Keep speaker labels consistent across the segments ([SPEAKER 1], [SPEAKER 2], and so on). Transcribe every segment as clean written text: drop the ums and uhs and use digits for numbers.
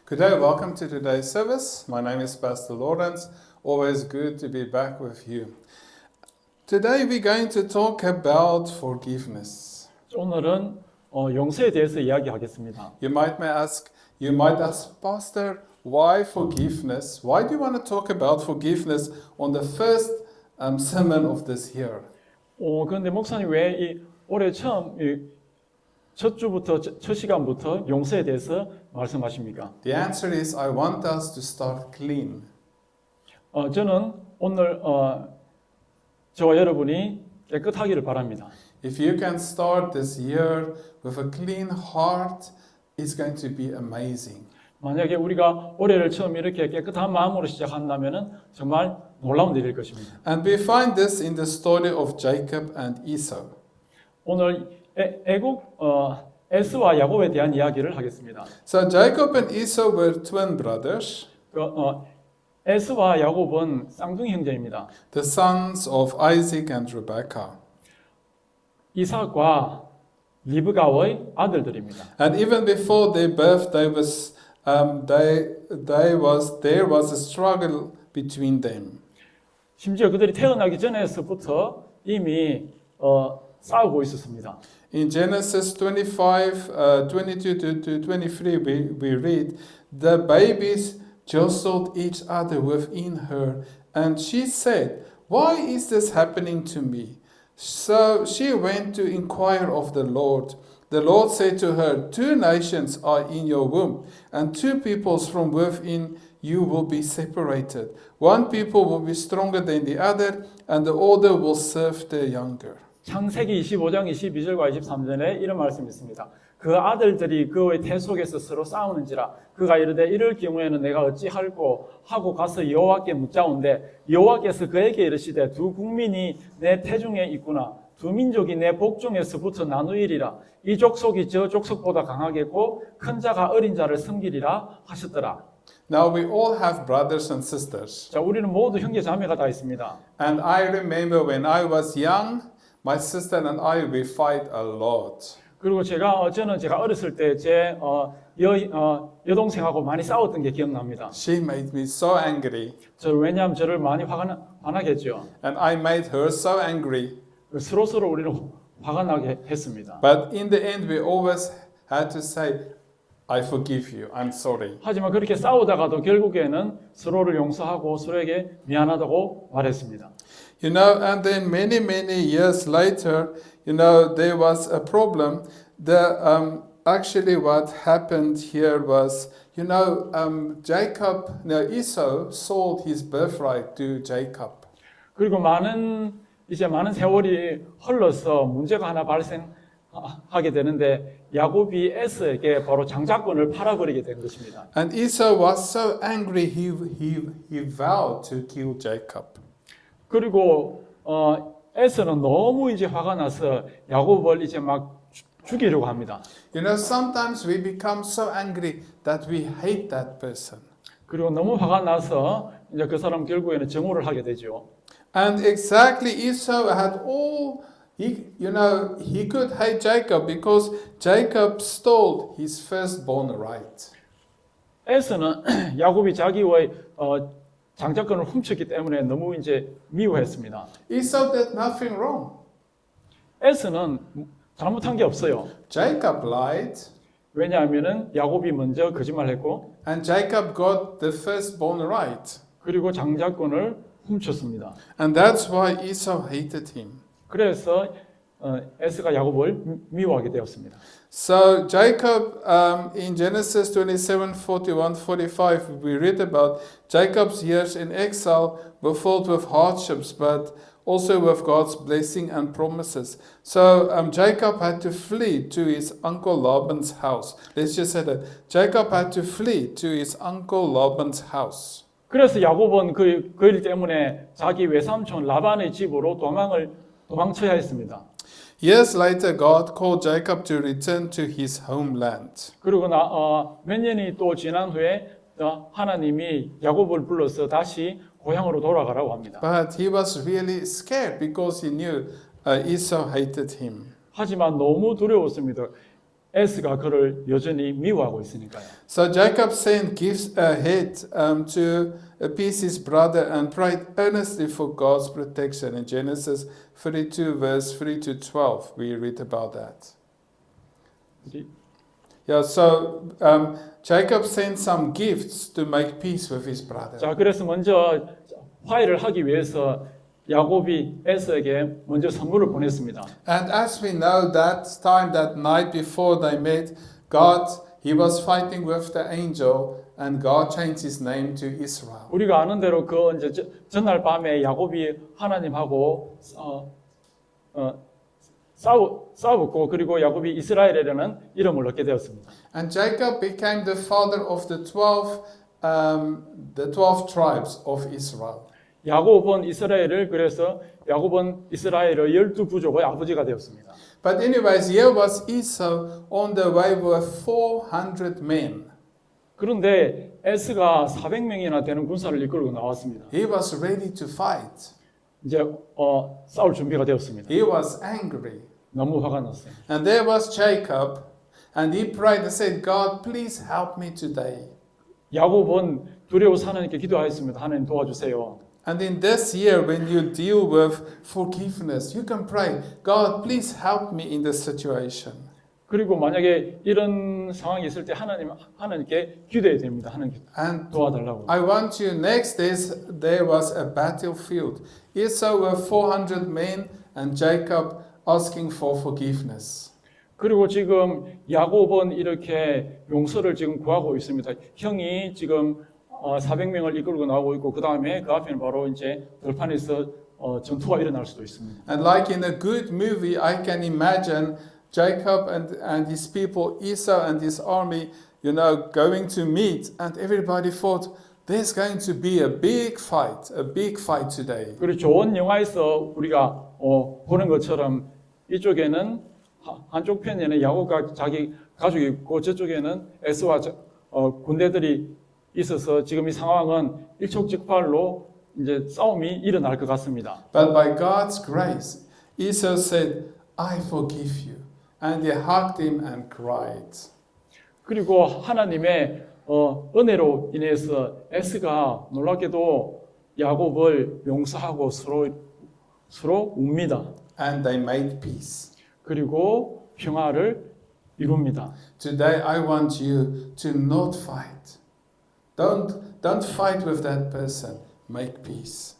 [SPEAKER 1] Good day, welcome to today's service. My name is Pastor Lawrence. Always good to be back with you. Today we're going to talk about forgiveness.
[SPEAKER 2] 오늘은 용서에 대해서 이야기하겠습니다.
[SPEAKER 1] You might ask, Pastor, why forgiveness? Why do you want to talk about forgiveness on the first sermon of this year?
[SPEAKER 2] 그런데 목사님 왜 올해 첫 주부터 첫 시간부터 용서에 대해서 말씀하십니까?
[SPEAKER 1] The answer is I want us to start clean.
[SPEAKER 2] 저는 오늘 저와 여러분이 깨끗하기를 바랍니다.
[SPEAKER 1] If you can start this year with a clean heart, it's going to be amazing.
[SPEAKER 2] 만약에 우리가 올해를 처음 이렇게 깨끗한 마음으로 시작한다면은 정말 놀라운 일일 것입니다.
[SPEAKER 1] And we find this in the story of Jacob and Esau.
[SPEAKER 2] 오늘 애국 에스와 야곱에 대한 이야기를 하겠습니다.
[SPEAKER 1] So Jacob and Esau were twin brothers,
[SPEAKER 2] 에스와 야곱은 쌍둥이 형제입니다.
[SPEAKER 1] the sons of Isaac and Rebekah.
[SPEAKER 2] 이삭과 리브가의 아들들입니다.
[SPEAKER 1] And even before their birth, there was a struggle between them.
[SPEAKER 2] 심지어 그들이 태어나기 전에서부터 이미 싸우고 있었습니다.
[SPEAKER 1] In Genesis 25, 22 to 23, we read, the babies jostled each other within her, and she said, why is this happening to me? So she went to inquire of the Lord. The Lord said to her, 2 nations are in your womb, and 2 peoples from within you will be separated. 1 people will be stronger than the other, and the older will serve the younger.
[SPEAKER 2] 창세기 25장 22절과 23절에 이런 말씀이 있습니다. 그 아들들이 그의 태 속에서 서로 싸우는지라 그가 이르되 이럴 경우에는 내가 어찌할꼬 하고 가서 여호와께 묻자온데 여호와께서 그에게 이르시되 2 국민이 내 태중에 있구나 2 민족이 내 복중에서부터 나누이리라 이 족속이 저 족속보다 강하겠고 큰 자가 어린 자를 섬기리라 하셨더라.
[SPEAKER 1] Now we all have brothers and sisters.
[SPEAKER 2] 자, 우리는 모두 형제 자매가 다 있습니다.
[SPEAKER 1] And I remember when I was young, my sister and I, we fight a lot.
[SPEAKER 2] 그리고 저는 제가 어렸을 때 제 여동생하고 많이 싸웠던 게 기억납니다.
[SPEAKER 1] She made me so angry.
[SPEAKER 2] 왜냐하면 저를 많이 화나게 했죠.
[SPEAKER 1] And I made her so angry.
[SPEAKER 2] 서로 우리는 화가 나게 했습니다.
[SPEAKER 1] But in the end, we always had to say, I forgive you, I'm sorry.
[SPEAKER 2] 하지만 그렇게 싸우다가도 결국에는 서로를 용서하고 서로에게 미안하다고 말했습니다.
[SPEAKER 1] You know, and then many years later, there was a problem. Actually what happened here was, Esau sold his birthright to Jacob.
[SPEAKER 2] 그리고 많은 세월이 흘러서 문제가 하나 발생하게 되는데 야곱이 에스에게 바로 장자권을 팔아버리게 된 것입니다.
[SPEAKER 1] And Esau was so angry, he vowed to kill Jacob.
[SPEAKER 2] 그리고 에스는 너무 화가 나서 야곱을 막 죽이려고 합니다.
[SPEAKER 1] Sometimes we become so angry that we hate that person.
[SPEAKER 2] 그리고 너무 화가 나서 그 사람 결국에는 증오를 하게 되죠.
[SPEAKER 1] And exactly Esau had he could hate Jacob because Jacob stole his firstborn right.
[SPEAKER 2] 에스는 야곱이 자기의 장자권을 훔쳤기 때문에 너무 미워했습니다.
[SPEAKER 1] Esau did nothing wrong.
[SPEAKER 2] 에스는 잘못한 게 없어요.
[SPEAKER 1] Jacob lied.
[SPEAKER 2] 왜냐하면은 야곱이 먼저 거짓말했고,
[SPEAKER 1] and Jacob got the firstborn right.
[SPEAKER 2] 그리고 장자권을 훔쳤습니다.
[SPEAKER 1] And that's why Esau hated him.
[SPEAKER 2] 그래서 에스가 야곱을 미워하게 되었습니다.
[SPEAKER 1] So Jacob, in Genesis 27, 41, 45, we read about Jacob's years in exile were filled with hardships, but also with God's blessing and promises. So Jacob had to flee to his uncle Laban's house. Let's just say that. Jacob had to flee to his uncle Laban's house.
[SPEAKER 2] 그래서 야곱은 그 일 때문에 자기 외삼촌 라반의 집으로 도망쳐야 했습니다.
[SPEAKER 1] Years later, God called Jacob to return to his homeland.
[SPEAKER 2] 그리고 몇 년이 또 지난 후에 하나님이 야곱을 불러서 다시 고향으로 돌아가라고 합니다.
[SPEAKER 1] But he was really scared because he knew Esau hated him.
[SPEAKER 2] 하지만 너무 두려웠습니다. 에스가 그를 여전히 미워하고 있으니까요.
[SPEAKER 1] So Jacob sent gifts ahead to appease his brother and prayed earnestly for God's protection. In Genesis 32, verse 3 to 12, we read about that. Yeah, so Jacob sent some gifts to make peace with his brother.
[SPEAKER 2] 자, 그래서 먼저 화해를 하기 위해서 야곱이 에서에게 먼저 선물을 보냈습니다.
[SPEAKER 1] And as we know, that time, that night before they met, he was fighting with the angel, and God changed his name to Israel.
[SPEAKER 2] 우리가 아는 대로 그 이제 전날 밤에 야곱이 하나님하고 싸웠고 그리고 야곱이 이스라엘이라는 이름을 얻게 되었습니다.
[SPEAKER 1] And Jacob became the father of the 12 tribes of Israel.
[SPEAKER 2] 야곱은 이스라엘을 그래서 야곱은 이스라엘의 12부족의 아버지가 되었습니다.
[SPEAKER 1] But anyways, here was Esau on the way with 400 men.
[SPEAKER 2] 그런데 에스가 400명이나 되는 군사를 이끌고 나왔습니다.
[SPEAKER 1] He was ready to fight.
[SPEAKER 2] 이제 싸울 준비가 되었습니다.
[SPEAKER 1] He was angry.
[SPEAKER 2] 너무 화가 났어요.
[SPEAKER 1] And there was Jacob, and he prayed and said, God, please help me today.
[SPEAKER 2] 야곱은 두려워서 하나님께 기도하였습니다. 하나님 도와주세요.
[SPEAKER 1] And in this year, when you deal with forgiveness, you can pray, God, please help me in this situation.
[SPEAKER 2] 그리고 만약에 이런 상황이 있을 때 하나님께 기도해야 됩니다. 하나님
[SPEAKER 1] And
[SPEAKER 2] 도와달라고.
[SPEAKER 1] I want you, next there was a battlefield. Esau with 400 men and Jacob asking for forgiveness.
[SPEAKER 2] 그리고 지금 야곱은 이렇게 용서를 지금 구하고 있습니다. 형이 지금 400명을 이끌고 나오고 있고 그 다음에 그 앞에는 바로 이제 들판에서 전투가 일어날 수도 있습니다.
[SPEAKER 1] And like in a good movie, I can imagine Jacob and his people, Esau and his army, going to meet, and everybody thought there's going to be a big fight today.
[SPEAKER 2] 그리고 좋은 영화에서 우리가 보는 것처럼 이쪽에는 한쪽 편에는 야곱과 자기 가족이 있고 저쪽에는 에스와 군대들이 있어서 지금 이 상황은 일촉즉발로 이제 싸움이 일어날 것 같습니다.
[SPEAKER 1] But by God's grace, Esau said, I forgive you. And he hugged him and cried.
[SPEAKER 2] 그리고 하나님의 은혜로 인해서 에스가 놀랍게도 야곱을 용서하고 서로 웁니다.
[SPEAKER 1] And they made peace.
[SPEAKER 2] 그리고 평화를 이룹니다.
[SPEAKER 1] Today I want you to not fight. Don't fight with that person. Make peace.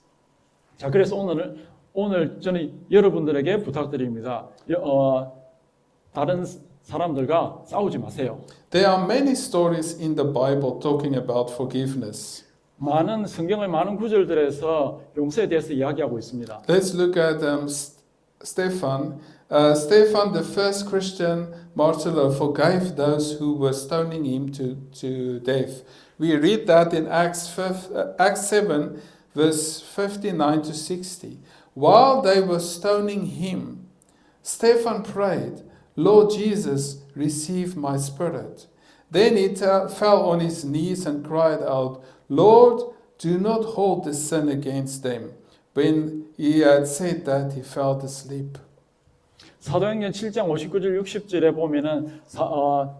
[SPEAKER 2] 자, 그래서 오늘 저는 여러분들에게 부탁드립니다. 다른 사람들과 싸우지 마세요.
[SPEAKER 1] There are many stories in the Bible talking about forgiveness.
[SPEAKER 2] 많은 성경의 많은 구절들에서 용서에 대해서 이야기하고 있습니다.
[SPEAKER 1] Let's look at Stephen. Stephen, the first Christian martyr, forgave those who were stoning him to death. We read that in Acts 7, verse 59 to 60. While they were stoning him, Stephen prayed, Lord Jesus, receive my spirit. Then he fell on his knees and cried out, Lord, do not hold this sin against them. When he had said that, he fell asleep.
[SPEAKER 2] 사도행전 7장 59절 60절에 보면은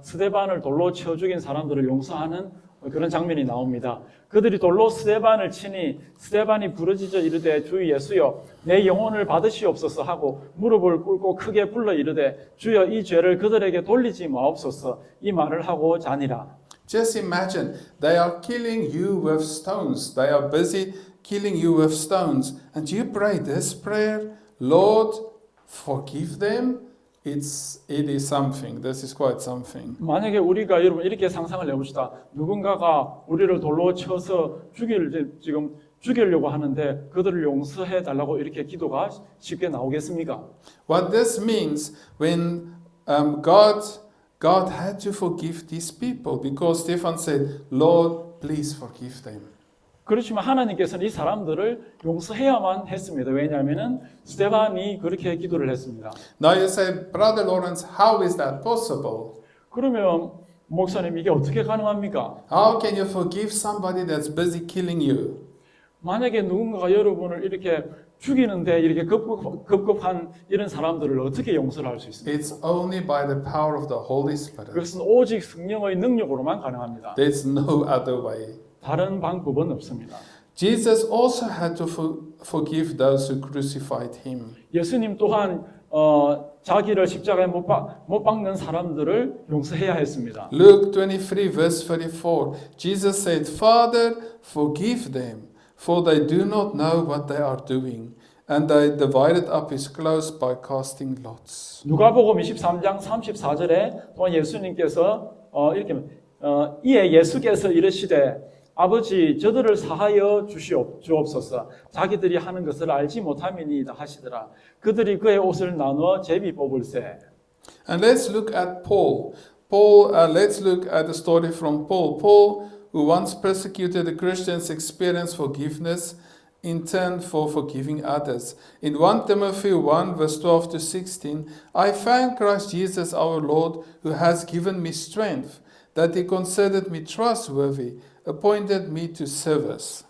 [SPEAKER 2] 스데반을 돌로 쳐 죽인 사람들을 용서하는 그런 장면이 나옵니다. 그들이 돌로 스데반을 치니 스데반이 부르짖어 이르되 주 예수여 내 영혼을 받으시옵소서 하고 무릎을 꿇고 크게 불러 이르되 주여 이 죄를 그들에게 돌리지 마옵소서 이 말을 하고 자니라.
[SPEAKER 1] Just imagine, they are killing you with stones. They are busy killing you with stones. And you pray this prayer, Lord, forgive them. It is something. This is quite something.
[SPEAKER 2] 만약에 우리가 여러분 이렇게 상상을 해봅시다. 누군가가 우리를 돌로 쳐서 죽이려고 하는데 그들을 용서해 달라고 이렇게 기도가 쉽게 나오겠습니까?
[SPEAKER 1] What this means when God had to forgive these people because Stephen said, Lord, please forgive them.
[SPEAKER 2] 그렇지만 하나님께서는 이 사람들을 용서해야만 했습니다. 왜냐하면 스데반이 그렇게 기도를 했습니다.
[SPEAKER 1] Now you say, Brother Lawrence, how is that possible?
[SPEAKER 2] 그러면 목사님 이게 어떻게 가능합니까?
[SPEAKER 1] How can you forgive somebody that's busy killing you?
[SPEAKER 2] 만약에 누군가가 여러분을 이렇게 죽이는데 이렇게 급급한 이런 사람들을 어떻게 용서를 할 수 있습니까?
[SPEAKER 1] It's only by the power of the Holy Spirit.
[SPEAKER 2] 그것은 오직 성령의 능력으로만 가능합니다.
[SPEAKER 1] There's no other way.
[SPEAKER 2] 다른 방법은 없습니다.
[SPEAKER 1] Jesus also had to forgive those who crucified him.
[SPEAKER 2] 예수님 또한 자기를 십자가에 못 박는 사람들을 용서해야 했습니다.
[SPEAKER 1] Luke 23 verse 34, Jesus said, Father, forgive them, for they do not know what they are doing. And they divided up his clothes by casting lots.
[SPEAKER 2] 누가복음 23장 34절에 또한 예수님께서 이렇게 이에 예수께서 이르시되 아버지 저들을 사하여 주옵소서 자기들이 하는 것을 알지 못함이니이다 하시더라. 그들이 그의 옷을 나누어 제비 뽑을세.
[SPEAKER 1] And let's look at Paul. Let's look at the story from Paul. Paul, who once persecuted the Christians, experienced forgiveness in turn for forgiving others. In 1 Timothy 1 verse 12 to 16, I thank Christ Jesus our Lord, who has given me strength, that he considered me trustworthy, appointed me to service.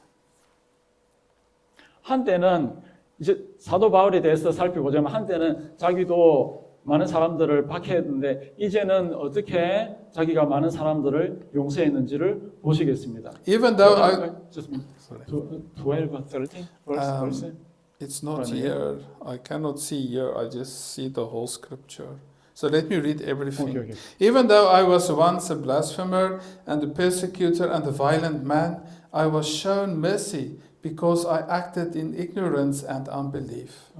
[SPEAKER 2] 한때는 이제 사도 바울에 대해서 살펴보자면 한때는 자기도 많은 사람들을 박해했는데 이제는 어떻게 자기가 많은 사람들을 용서했는지를 보시겠습니다.
[SPEAKER 1] Even though I
[SPEAKER 2] 12, 13 verse.
[SPEAKER 1] it's not here. I cannot see here. I just see the whole scripture. So let me read everything.
[SPEAKER 2] Okay.
[SPEAKER 1] Even though I was once a blasphemer and a persecutor and a violent man, I was shown mercy because I acted in ignorance and unbelief.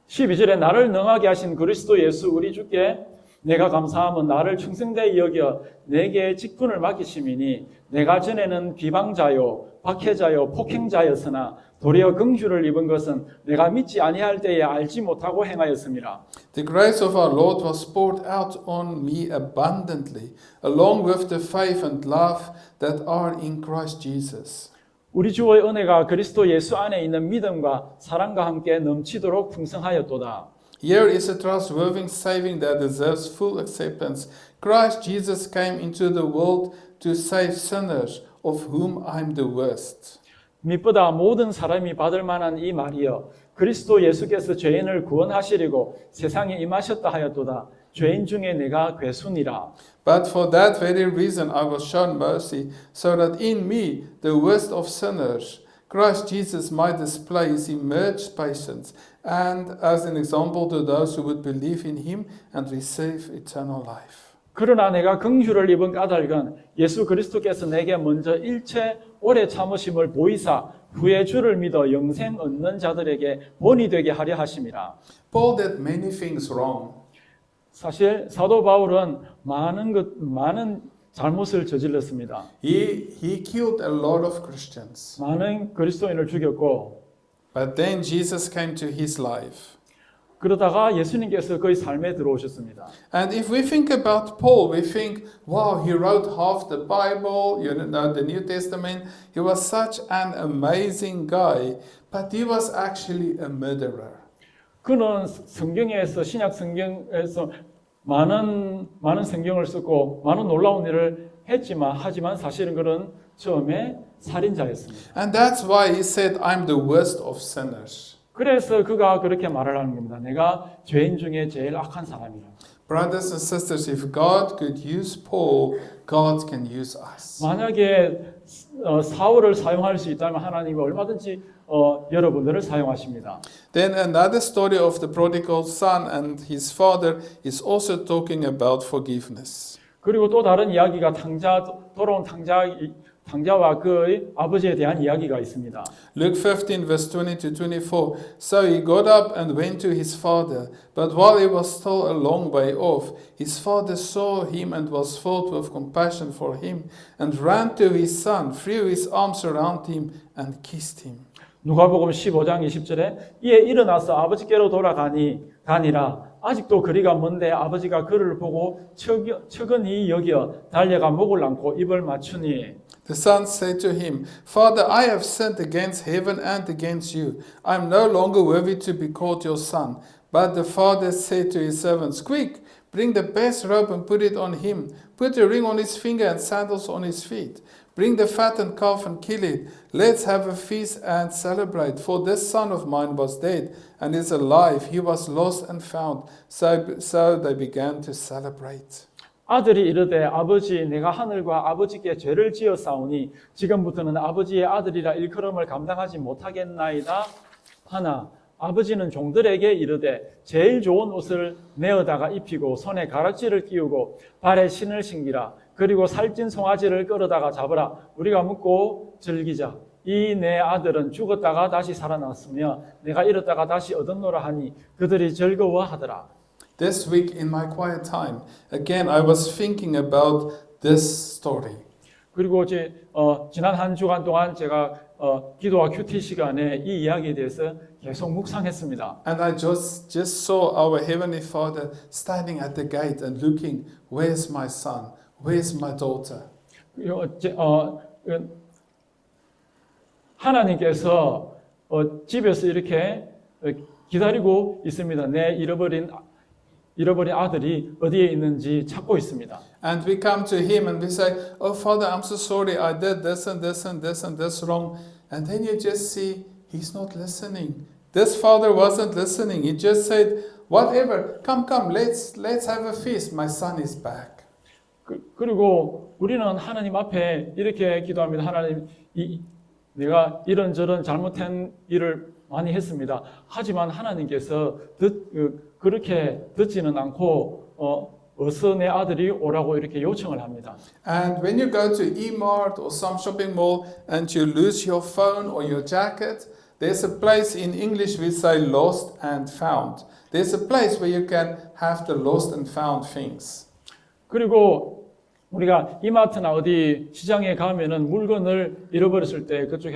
[SPEAKER 2] 12절에 나를 능하게 하신 그리스도 예수 우리 주께 내가 감사함은 나를 충성되이 여겨 내게 직분을 맡기심이니 내가 전에는 비방자요 박해자요 폭행자였으나 도리어 긍휼을 입은 것은 내가 믿지 아니할 때에 알지 못하고 행하였음이라.
[SPEAKER 1] The grace of our Lord was poured out on me abundantly, along with the faith and love that are in Christ Jesus.
[SPEAKER 2] 우리 주의 은혜가 그리스도 예수 안에 있는 믿음과 사랑과 함께 넘치도록 풍성하였도다.
[SPEAKER 1] Here is a trustworthy saving that deserves full acceptance. Christ Jesus came into the world to save sinners, of whom I'm the worst.
[SPEAKER 2] 믿보다 모든 사람이 받을 만한 이 말이여 그리스도 예수께서 죄인을 구원하시려고 세상에 임하셨다 하였도다. 죄인 중에 내가 괴순이라.
[SPEAKER 1] But for that very reason I was shown mercy, so that in me, the worst of sinners, Christ Jesus might display his immersed patience, and as an example to those who would believe in him and receive eternal life.
[SPEAKER 2] 그러나 내가 긍휼을 입은 까닭은 예수 그리스도께서 내게 먼저 일체 오래 참으심을 보이사 후에 주를 믿어 영생 얻는 자들에게 본이 되게 하려 하심이라.
[SPEAKER 1] Paul did many things wrong.
[SPEAKER 2] 사실 사도 바울은 많은 잘못을 저질렀습니다.
[SPEAKER 1] He killed a lot of Christians.
[SPEAKER 2] 많은 그리스도인을 죽였고
[SPEAKER 1] But then Jesus came to his life.
[SPEAKER 2] 그러다가 예수님께서 그의 삶에 들어오셨습니다.
[SPEAKER 1] And if we think about Paul, we think, wow, he wrote half the Bible, the New Testament. He was such an amazing guy, but he was actually a murderer.
[SPEAKER 2] 그는 성경에서 신약 성경에서 많은 성경을 쓰고 많은 놀라운 일을 하지만 사실은 그는 처음에 살인자였습니다.
[SPEAKER 1] And that's why he said, I'm the worst of sinners.
[SPEAKER 2] 그래서 그가 그렇게 말을 하는 겁니다. 내가 죄인 중에 제일 악한 사람이라.
[SPEAKER 1] Brothers and sisters, if God could use Paul, God can use us.
[SPEAKER 2] 만약에 사울을 사용할 수 있다면 하나님이 얼마든지 여러분들을 사용하십니다.
[SPEAKER 1] Then another story of the prodigal son and his father is also talking about forgiveness.
[SPEAKER 2] 그리고 또 다른 이야기가 돌아온 탕자와 그의 아버지에 대한 이야기가 있습니다.
[SPEAKER 1] Luke 15 verse 20 to 24. So he got up and went to his father. But while he was still a long way off, his father saw him and was filled with compassion for him and ran to his son, threw his arms around him and kissed him.
[SPEAKER 2] 누가복음 15장 20절에 이에 일어나서 아버지께로 가니라. 아직도 거리가 먼데 아버지가 그를 보고 측은히 여겨 달려가 목을 안고 입을 맞추니
[SPEAKER 1] The son said to him, Father, I have sinned against heaven and against you. I am no longer worthy to be called your son. But the father said to his servants, Quick, bring the best robe and put it on him. Put a ring on his finger and sandals on his feet. Bring the fattened calf and kill it. Let's have a feast and celebrate. For this son of mine was dead and is alive. He was lost and found. So they began to celebrate.
[SPEAKER 2] 아들이 이르되 아버지 내가 하늘과 아버지께 죄를 지었사오니 지금부터는 아버지의 아들이라 일컬음을 감당하지 못하겠나이다 하나 아버지는 종들에게 이르되 제일 좋은 옷을 내어다가 입히고 손에 가락지를 끼우고 발에 신을 신기라 그리고 살찐 송아지를 끌어다가 잡으라 우리가 먹고 즐기자 이 내 아들은 죽었다가 다시 살아났으며 내가 잃었다가 다시 얻었노라 하니 그들이 즐거워하더라.
[SPEAKER 1] This week in my quiet time, again I was thinking about this story.
[SPEAKER 2] 그리고 지난 한 주간 동안 제가 기도와 큐티 시간에 이 이야기에 대해서 계속 묵상했습니다.
[SPEAKER 1] And I just saw our Heavenly Father standing at the gate and looking, where's my son? Where's my daughter?
[SPEAKER 2] 하나님께서 집에서 이렇게 기다리고 있습니다. 내 잃어버린 아들이 어디에 있는지 찾고 있습니다.
[SPEAKER 1] And we come to him and we say, oh Father, I'm so sorry, I did this and this and this and this wrong. And then you just see, he's not listening. This father wasn't listening. He just said, whatever, come, let's have a feast. My son is back.
[SPEAKER 2] 그리고 우리는 하나님 앞에 이렇게 기도합니다. 하나님, 내가 이런저런 잘못한 일을 많이 했습니다. 하지만 하나님께서 그렇게 듣지는 않고 어서 내 아들이 오라고 이렇게 요청을 합니다.
[SPEAKER 1] And when you go to E-Mart or some shopping mall and you lose your phone or your jacket, there's a place in English we say lost and found. There's a place where you can have the lost and found things.
[SPEAKER 2] 그리고 우리가 이마트나 어디 시장에 가면은 물건을 잃어버렸을 때 그쪽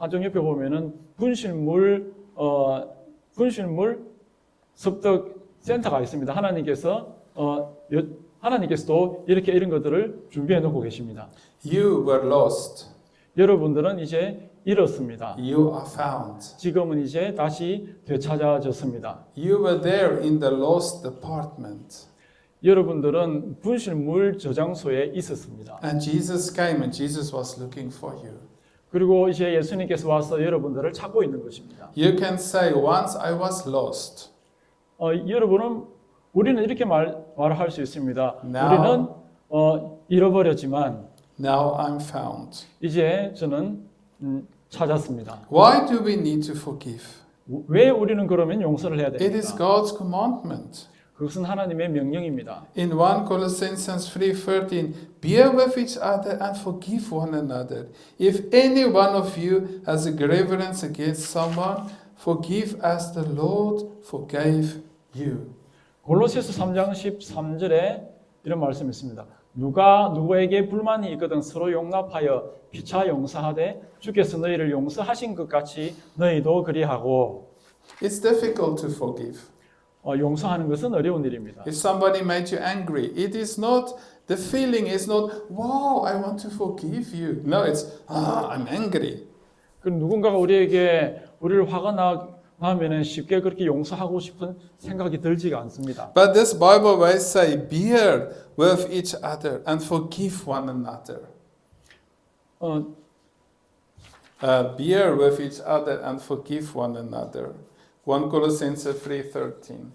[SPEAKER 2] 한쪽 옆에 보면은 분실물 습득 센터가 있습니다. 하나님께서도 이렇게 이런 것들을 준비해 놓고 계십니다.
[SPEAKER 1] You were lost.
[SPEAKER 2] 여러분들은 이제 잃었습니다.
[SPEAKER 1] You are found.
[SPEAKER 2] 지금은 이제 다시 되찾아졌습니다.
[SPEAKER 1] You were there in the lost department.
[SPEAKER 2] 여러분들은 분실물 저장소에 있었습니다.
[SPEAKER 1] And Jesus came and Jesus was looking for you.
[SPEAKER 2] 그리고 이제 예수님께서 와서 여러분들을 찾고 있는 것입니다.
[SPEAKER 1] You can say, once I was lost.
[SPEAKER 2] 우리는 이렇게 말할 수 있습니다.
[SPEAKER 1] Now,
[SPEAKER 2] 우리는 잃어버렸지만
[SPEAKER 1] now I'm found.
[SPEAKER 2] 이제 저는 찾았습니다.
[SPEAKER 1] Why do we need to forgive?
[SPEAKER 2] 왜 우리는 그러면 용서를 해야
[SPEAKER 1] It is
[SPEAKER 2] 됩니까?
[SPEAKER 1] God's commandment.
[SPEAKER 2] 그것은 하나님의 명령입니다.
[SPEAKER 1] In 1 Colossians 3:13, bear with each other and forgive one another. If any one of you has a grievance against someone, forgive as the Lord forgave you.
[SPEAKER 2] 골로새서 3장 13절에 이런 말씀이 있습니다. 누가 누구에게 불만이 있거든 서로 용납하여 피차 용서하되 주께서 너희를 용서하신 것 같이 너희도 그리하고.
[SPEAKER 1] It's difficult to forgive.
[SPEAKER 2] 용서하는 것은 어려운 일입니다.
[SPEAKER 1] If somebody made you angry, it is not, the feeling is not, wow, I want to forgive you. No, it's, I'm angry.
[SPEAKER 2] 그럼 누군가가 우리를 화가 나면은 쉽게 그렇게 용서하고 싶은 생각이 들지가 않습니다.
[SPEAKER 1] But this Bible way say, bear with each other and forgive one another. Bear with each other and forgive one another. 1 Colossians 3:13.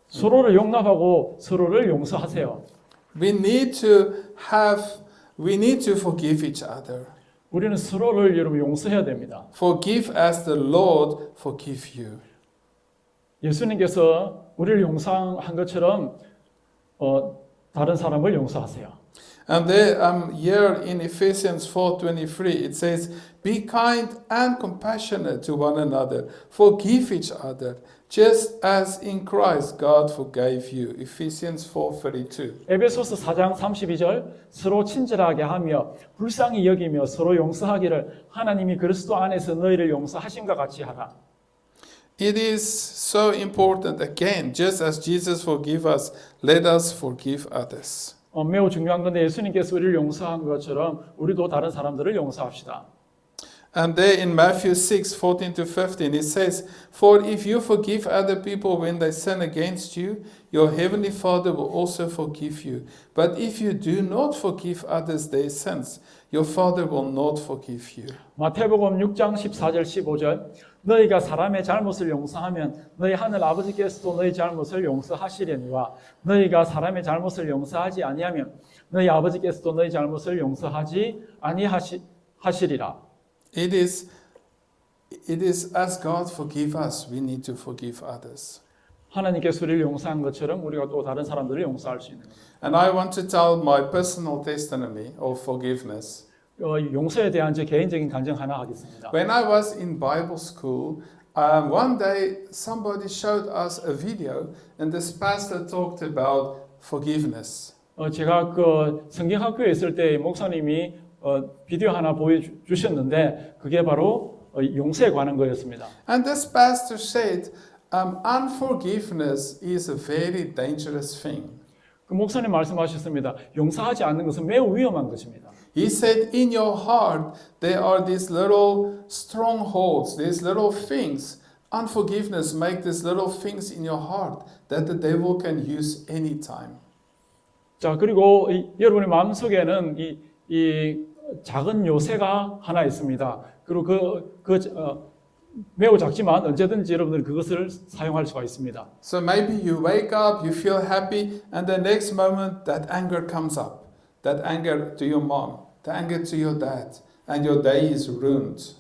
[SPEAKER 2] 서로를 용납하고 서로를 용서하세요.
[SPEAKER 1] We need to forgive each other.
[SPEAKER 2] 우리는 서로를 여러분 용서해야 됩니다.
[SPEAKER 1] Forgive as the Lord forgive you.
[SPEAKER 2] 예수님께서 우리를 용서한 것처럼 다른 사람을 용서하세요.
[SPEAKER 1] And there, here in Ephesians 4:23, it says, "Be kind and compassionate to one another, forgive each other, just as in Christ God forgave you." Ephesians 4:32.
[SPEAKER 2] 에베소서 4장 32절 서로 친절하게 하며 불쌍히 여기며 서로 용서하기를 하나님이 그리스도 안에서 너희를 용서하신과 같이 하라.
[SPEAKER 1] It is so important. Again, just as Jesus forgave us, let us forgive others.
[SPEAKER 2] 매우 중요한 건데 예수님께서 우리를 용서한 것처럼 우리도 다른 사람들을 용서합시다.
[SPEAKER 1] And there in Matthew 6, 14 to 15, it says, For if you forgive other people when they sin against you, your heavenly Father will also forgive you. But if you do not forgive others their sins, your Father will not forgive you.
[SPEAKER 2] 마태복음 6장 14절 15절 너희가 사람의 잘못을 용서하면 너희 하늘 아버지께서도 너희 잘못을 용서하시려니와 너희가 사람의 잘못을 용서하지 아니하면 너희 아버지께서도 너희 잘못을 용서하지 아니하시리라.
[SPEAKER 1] It is as God forgive us, we need to forgive others.
[SPEAKER 2] 하나님께서 우리를 용서한 것처럼 우리가 또 다른 사람들을 용서할 수 있는 겁니다.
[SPEAKER 1] And I want to tell my personal testimony of forgiveness.
[SPEAKER 2] 용서에 대한 제 개인적인 간증 하나 하겠습니다.
[SPEAKER 1] When I was in Bible school, one day somebody showed us a video and this pastor talked about forgiveness.
[SPEAKER 2] 제가 그 성경학교에 있을 때 목사님이 비디오 하나 보여주셨는데 그게 바로 용서에 관한 거였습니다.
[SPEAKER 1] And this pastor said, unforgiveness is a very dangerous thing.
[SPEAKER 2] 그 목사님 말씀하셨습니다. 용서하지 않는 것은 매우 위험한 것입니다.
[SPEAKER 1] He said, in your heart there are these little strongholds, these little things. Unforgiveness make these little things in your heart that the devil can use anytime.
[SPEAKER 2] 자, 그리고 여러분의 마음속에는 이 작은 요새가 하나 있습니다. 그리고 매우 작지만 언제든지 여러분들이 그것을 사용할 수가 있습니다.
[SPEAKER 1] So maybe you wake up, you feel happy, and the next moment that anger comes up. That anger to your mom, the anger to your dad, and your day is ruined.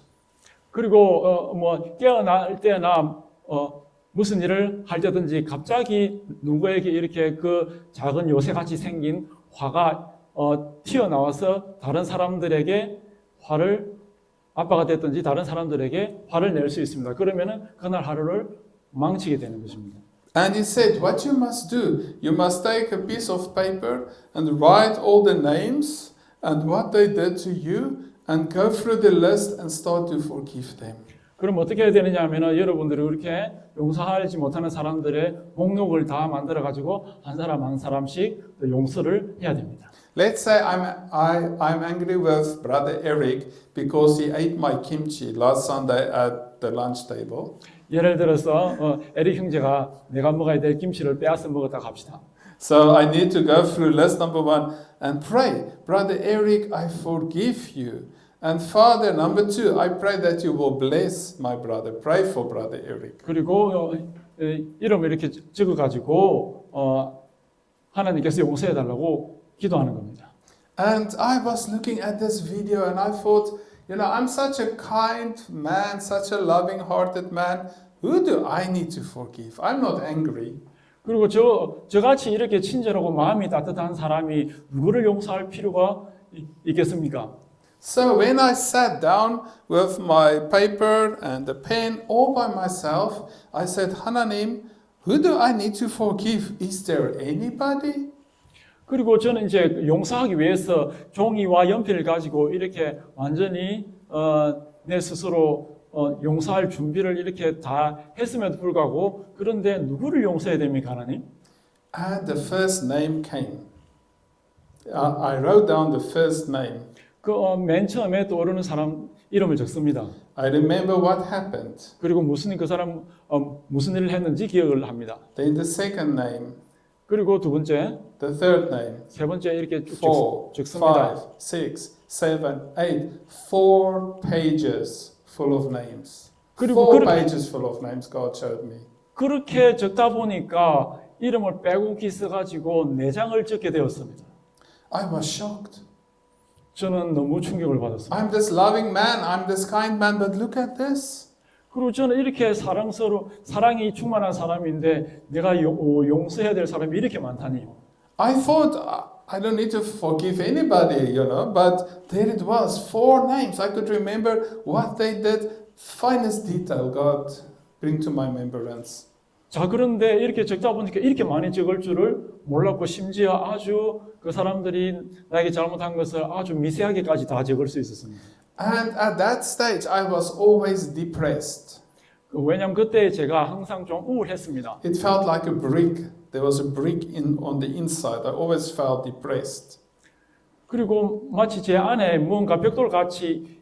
[SPEAKER 2] 그리고 깨어날 때나 무슨 일을 할 때든지 갑자기 누구에게 이렇게 그 작은 요새같이 생긴 화가 튀어나와서 다른 사람들에게 아빠가 됐든지 다른 사람들에게 화를 낼 수 있습니다. 그러면은 그날 하루를 망치게 되는 것입니다.
[SPEAKER 1] And he said, what you must do, you must take a piece of paper and write all the names and what they did to you and go through the list and start to forgive them.
[SPEAKER 2] 그럼 어떻게 해야 되느냐 하면은 여러분들이 이렇게 용서하지 못하는 사람들의 목록을 다 만들어 가지고 한 사람 한 사람씩 용서를 해야 됩니다.
[SPEAKER 1] Let's say I'm angry with brother Eric because he ate my kimchi last Sunday at the lunch table.
[SPEAKER 2] 예를 들어서 에릭 형제가 내가 먹어야 될 김치를 빼앗아 먹었다 합시다.
[SPEAKER 1] So I need to go through list number 1 and pray, brother Eric, I forgive you. And Father, number 2, I pray that you will bless my brother. Pray for brother Eric.
[SPEAKER 2] 그리고 이름을 이렇게 적어 가지고 하나님께서 용서해 달라고 기도하는 겁니다.
[SPEAKER 1] And I was looking at this video and I thought, you know, I'm such a kind man, such a loving-hearted man. Who do I need to forgive? I'm not angry.
[SPEAKER 2] 그리고 저같이 이렇게 친절하고 마음이 따뜻한 사람이 누구를 용서할 필요가 있겠습니까?
[SPEAKER 1] So when I sat down with my paper and the pen all by myself, I said, 하나님, who do I need to forgive? Is there anybody?
[SPEAKER 2] 그리고 저는 이제 용서하기 위해서 종이와 연필을 가지고 이렇게 완전히 내 스스로 용서할 준비를 이렇게 다 했음에도 불구하고 그런데 누구를 용서해야 됩니까, 하나님?
[SPEAKER 1] And the first name came. I wrote down the first name.
[SPEAKER 2] 그 맨 처음에 떠오르는 사람 이름을 적습니다.
[SPEAKER 1] I remember what happened.
[SPEAKER 2] 그리고 그 사람 무슨 일을 했는지 기억을 합니다.
[SPEAKER 1] Then the second name.
[SPEAKER 2] 그리고 두 번째,
[SPEAKER 1] The third name.
[SPEAKER 2] 세 번째 이렇게
[SPEAKER 1] 4,
[SPEAKER 2] 적습니다.
[SPEAKER 1] 5, 6, 7, 8. 4 pages full of names.
[SPEAKER 2] 그리고
[SPEAKER 1] 4 pages full of names God showed me.
[SPEAKER 2] 그렇게 적다 보니까 이름을 빼곡히 써가지고 4장을 적게 되었습니다.
[SPEAKER 1] I was shocked.
[SPEAKER 2] 저는 너무 충격을 받았습니다.
[SPEAKER 1] I'm this loving man, I'm this kind man, but look at this.
[SPEAKER 2] 그리고 저는 이렇게 사랑이 충만한 사람인데 내가 용서해야 될 사람이 이렇게 많다니.
[SPEAKER 1] I thought I don't need to forgive anybody, you know, but there it was, 4 names. I could remember what they did, finest detail God bring to my remembrance.
[SPEAKER 2] 자, 그런데 이렇게 적다 보니까 이렇게 많이 적을 줄을 몰랐고 심지어 아주 그 사람들이 나에게 잘못한 것을 아주 미세하게까지 다 적을 수 있었습니다.
[SPEAKER 1] And at that stage, I was always depressed.
[SPEAKER 2] 왜냐하면 그때 제가 항상 좀 우울했습니다.
[SPEAKER 1] It felt like a brick. There was a brick on the inside. I always felt depressed.
[SPEAKER 2] 그리고 마치 제 안에 무언가 벽돌같이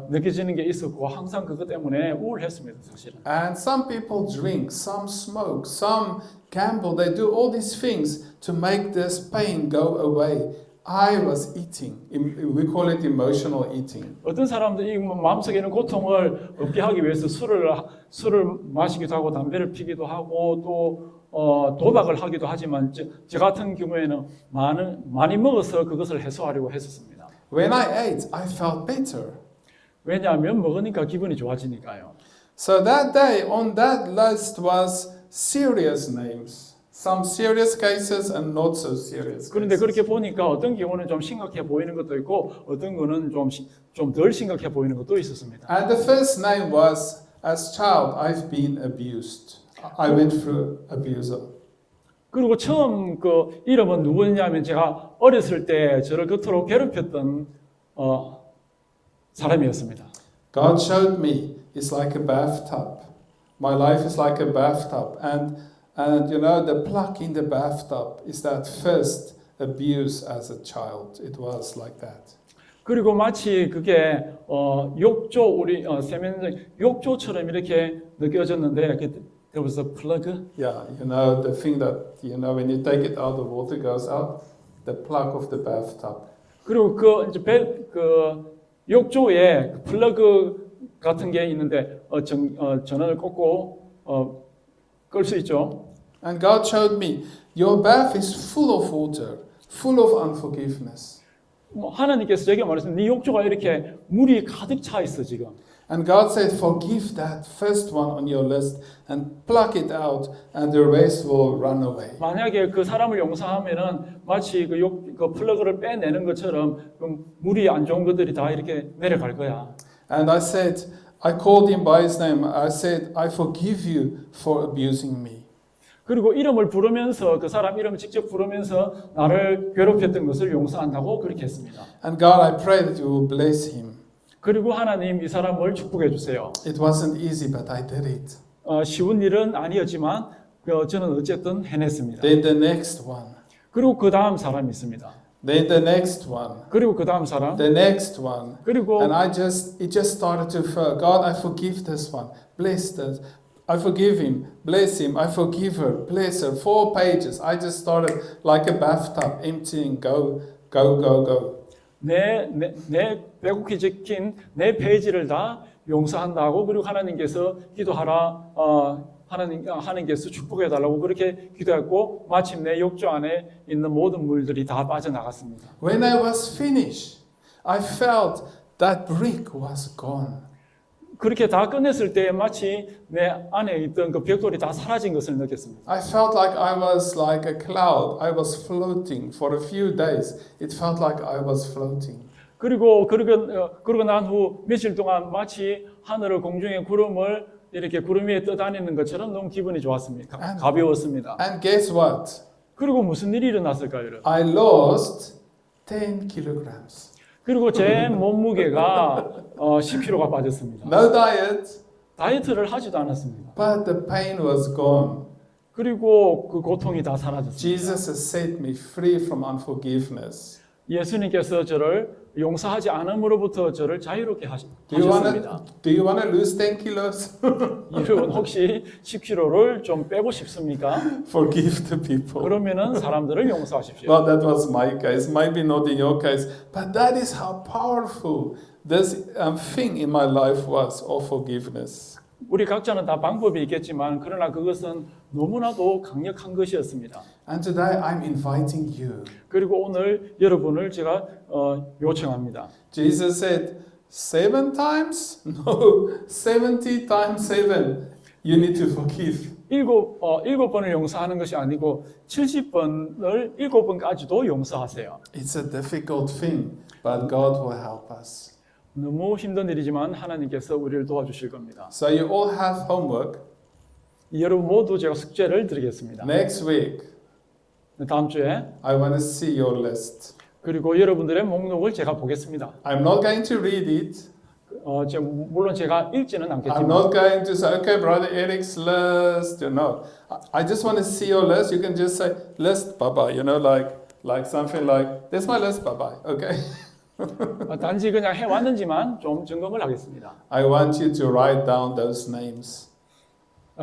[SPEAKER 2] 느껴지는 게 있었고 항상 그것 때문에 우울했습니다, 사실은.
[SPEAKER 1] And some people drink, some smoke, some gamble. They do all these things to make this pain go away. I was eating. We call it emotional eating.
[SPEAKER 2] 어떤 사람들이 마음속에 있는 고통을 없게 하기 위해서 술을 마시기도 하고 담배를 피기도 하고 또 도박을 하기도 하지만 저 같은 경우에는 많이 먹어서 그것을 해소하려고 했었습니다.
[SPEAKER 1] When I ate, I felt better.
[SPEAKER 2] 왜냐하면 먹으니까 기분이 좋아지니까요.
[SPEAKER 1] So that day on that list was serious names. Some serious cases and not so serious
[SPEAKER 2] 그런데
[SPEAKER 1] cases.
[SPEAKER 2] 그렇게 보니까 어떤 경우는 좀 심각해 보이는 것도 있고 어떤 거는 좀 덜 심각해 보이는 것도 있었습니다.
[SPEAKER 1] And the first name was, as child, I've been abused. I went through abuser.
[SPEAKER 2] 그리고 처음 그 이름은 누구였냐면 제가 어렸을 때 저를 그토록 괴롭혔던 사람이었습니다.
[SPEAKER 1] God showed me it's like a bathtub. My life is like a bathtub. And you know, the plug in the bathtub is that first abuse as a child. It was like that.
[SPEAKER 2] 그리고 마치 그게 욕조 우리 세면장 욕조처럼 이렇게 느껴졌는데 there was a plug.
[SPEAKER 1] Yeah, you know, the thing that, you know, when you take it out, the water goes out. The plug of the bathtub.
[SPEAKER 2] 그리고 그 욕조에 그 플러그 같은 게 있는데 전원을 꽂고 끌 수 있죠.
[SPEAKER 1] And God showed me, your bath is full of water, full of unforgiveness.
[SPEAKER 2] 하나님께서 제게 말했어요. 네 욕조가 이렇게 물이 가득 차 있어 지금.
[SPEAKER 1] And God said, forgive that first one on your list and pluck it out and the rest will run away.
[SPEAKER 2] 만약에 그 사람을 용서하면은 마치 그 플러그를 빼내는 것처럼 그 물이 안 좋은 것들이 다 이렇게 내려갈 거야.
[SPEAKER 1] And I said, I called him by his name. I said, I forgive you for abusing me.
[SPEAKER 2] 그리고 이름을 부르면서 그 사람 이름을 직접 부르면서 나를 괴롭혔던 것을 용서한다고 그렇게 했습니다.
[SPEAKER 1] And God, I pray that you will bless him.
[SPEAKER 2] 그리고 하나님 이 사람을 축복해 주세요.
[SPEAKER 1] It wasn't easy, but I did it.
[SPEAKER 2] 쉬운 일은 아니었지만 저는 어쨌든 해냈습니다.
[SPEAKER 1] Then the next one.
[SPEAKER 2] 그리고 그 다음 사람이 있습니다.
[SPEAKER 1] Then the next one.
[SPEAKER 2] 그리고 그 다음 사람.
[SPEAKER 1] The next one.
[SPEAKER 2] 그리고
[SPEAKER 1] And it just started to flow. God, I forgive this one. Bless this. I forgive him. Bless him. I forgive her. Bless her. 4 pages. I just started like a bathtub, emptying. Go, go, go, go.
[SPEAKER 2] 내 빼곡히 적힌 내 페이지를 다 용서한다고 그리고 하나님께서 기도하라 하나님께서 축복해 달라고 그렇게 기도했고 마침내 욕조 안에 있는 모든 물들이 다 빠져나갔습니다.
[SPEAKER 1] When I was finished, I felt that brick was gone.
[SPEAKER 2] 그렇게 다 끝냈을 때 마치 내 안에 있던 그 벽돌이 다 사라진 것을 느꼈습니다.
[SPEAKER 1] I felt like I was like a cloud. I was floating for a few days. It felt like I was floating.
[SPEAKER 2] 그리고 난 후 며칠 동안 마치 하늘을 공중의 구름을 이렇게 구름 위에 떠다니는 것처럼 너무 기분이 좋았습니다. 가벼웠습니다.
[SPEAKER 1] And guess what?
[SPEAKER 2] 그리고 무슨 일이 일어났을까요, 여러분?
[SPEAKER 1] I lost 10 kilograms.
[SPEAKER 2] 그리고 제 몸무게가 10kg가 빠졌습니다.
[SPEAKER 1] No diet,
[SPEAKER 2] 다이어트를 하지도 않았습니다.
[SPEAKER 1] but the pain was gone.
[SPEAKER 2] 그리고 그 고통이 다 사라졌습니다.
[SPEAKER 1] Jesus has set me free from unforgiveness.
[SPEAKER 2] 예수님께서 저를 용서하지 않음으로부터 저를 자유롭게
[SPEAKER 1] Do you
[SPEAKER 2] 하셨습니다.
[SPEAKER 1] want to lose 10 kilos?
[SPEAKER 2] 여러분 혹시 10kg를 좀 빼고 싶습니까?
[SPEAKER 1] Forgive the people.
[SPEAKER 2] 그러면은 사람들을 용서하십시오.
[SPEAKER 1] Well, that was my case. Maybe not in your case, but that is how powerful this thing in my life was of forgiveness.
[SPEAKER 2] 우리 각자는 다 방법이 있겠지만 그러나 그것은 너무나도 강력한 것이었습니다.
[SPEAKER 1] And today I'm inviting you.
[SPEAKER 2] 그리고 오늘 여러분을 제가 요청합니다.
[SPEAKER 1] Jesus said, 7 times? No, 70 times 7. You need to forgive.
[SPEAKER 2] 7번을 용서하는 것이 아니고 70번을 7번까지도 용서하세요.
[SPEAKER 1] It's a difficult thing, but God will help us.
[SPEAKER 2] 너무 힘든 일이지만 하나님께서 우리를 도와주실 겁니다.
[SPEAKER 1] So you all have homework.
[SPEAKER 2] 여러분 모두 제가 숙제를 드리겠습니다.
[SPEAKER 1] Next week,
[SPEAKER 2] 다음 주에
[SPEAKER 1] I want to see your list.
[SPEAKER 2] 그리고 여러분들의 목록을 제가 보겠습니다.
[SPEAKER 1] I'm not going to read it.
[SPEAKER 2] 물론 제가 읽지는
[SPEAKER 1] I'm
[SPEAKER 2] 않겠지만
[SPEAKER 1] not going to say, okay, Brother Eric's list, you know. I just want to see your list. You can just say, list, Baba, you know, like, like something like, "That's my list. Bye bye." Okay.
[SPEAKER 2] 단지 그냥 해왔는지만 좀 점검을 하겠습니다.
[SPEAKER 1] I want you to write down those names.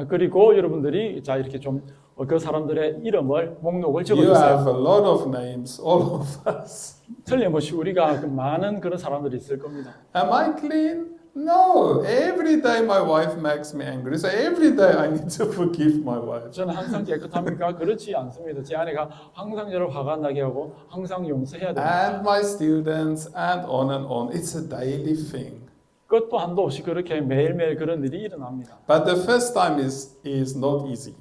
[SPEAKER 2] 그리고 여러분들이 자 이렇게 좀 그 사람들의 이름을 목록을
[SPEAKER 1] You have
[SPEAKER 2] 적어주세요.
[SPEAKER 1] a lot of names, all of us.
[SPEAKER 2] 틀림없이 우리가 그 많은 그런 사람들이 있을 겁니다.
[SPEAKER 1] Am I clean? No. Every day my wife makes me angry. So every day I need to forgive my wife.
[SPEAKER 2] 저는 항상 깨끗합니까? 그렇지 않습니다. 제 아내가 항상 저를 화가 나게 하고 항상 용서해야 됩니다.
[SPEAKER 1] And my students, and on and on. It's a daily thing.
[SPEAKER 2] 끝도 한도 없이 그렇게 매일매일 그런 일이 일어납니다.
[SPEAKER 1] But the first time is not easy.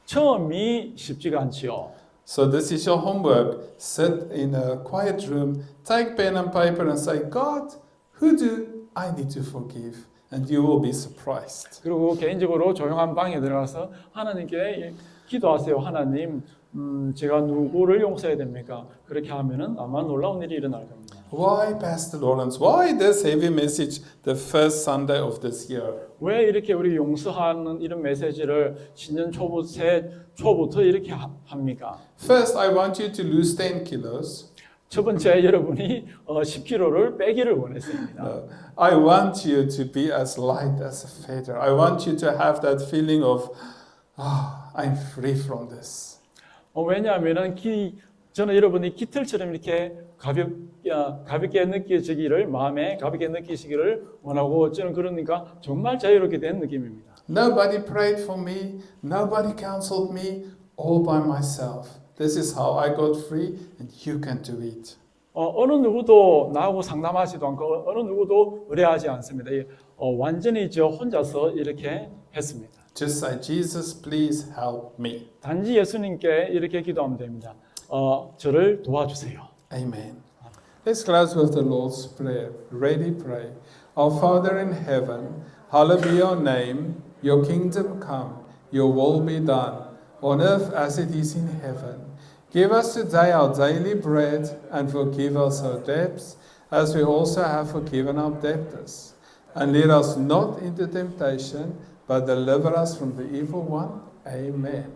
[SPEAKER 2] 처음이 쉽지가 않지요.
[SPEAKER 1] So this is your homework. Sit in a quiet room, take pen and paper and say, God, who do I need to forgive? And you will be surprised.
[SPEAKER 2] 그리고 개인적으로 조용한 방에 들어가서 하나님께 기도하세요. 하나님, 제가 누구를 용서해야 됩니까? 그렇게 하면은 아마 놀라운 일이 일어날 겁니다.
[SPEAKER 1] Why, Pastor Lawrence? Why this heavy message the first Sunday of this year?
[SPEAKER 2] 왜 이렇게 우리 용서하는 이런 메시지를 신년 초부터 이렇게 합니까?
[SPEAKER 1] First, I want you to lose 10 kilos.
[SPEAKER 2] 첫 번째 여러분이 10kg를 빼기를 원했습니다.
[SPEAKER 1] No. I want you to be as light as a feather. I want you to have that feeling of, I'm free from this.
[SPEAKER 2] 왜냐하면은 저는 여러분이 깃털처럼 이렇게 가볍게 느껴지기를 마음에 가볍게 느끼시기를 원하고 저는 그러니까 정말 자유롭게 된 느낌입니다.
[SPEAKER 1] Nobody prayed for me. Nobody counseled me. All by myself. This is how I got free, and you can do it.
[SPEAKER 2] 어느 누구도 나하고 상담하지도 않고 어느 누구도 의뢰하지 않습니다. 완전히 저 혼자서 이렇게 했습니다.
[SPEAKER 1] Just say, Jesus, please help me.
[SPEAKER 2] 단지 예수님께 이렇게 기도하면 됩니다. 저를 도와주세요.
[SPEAKER 1] Amen. Let's close with the Lord's Prayer. Ready, pray. Our Father in heaven, hallowed be your name. Your kingdom come. Your will be done, on earth as it is in heaven. Give us today our daily bread, and forgive us our debts, as we also have forgiven our debtors. And lead us not into temptation, but deliver us from the evil one. Amen.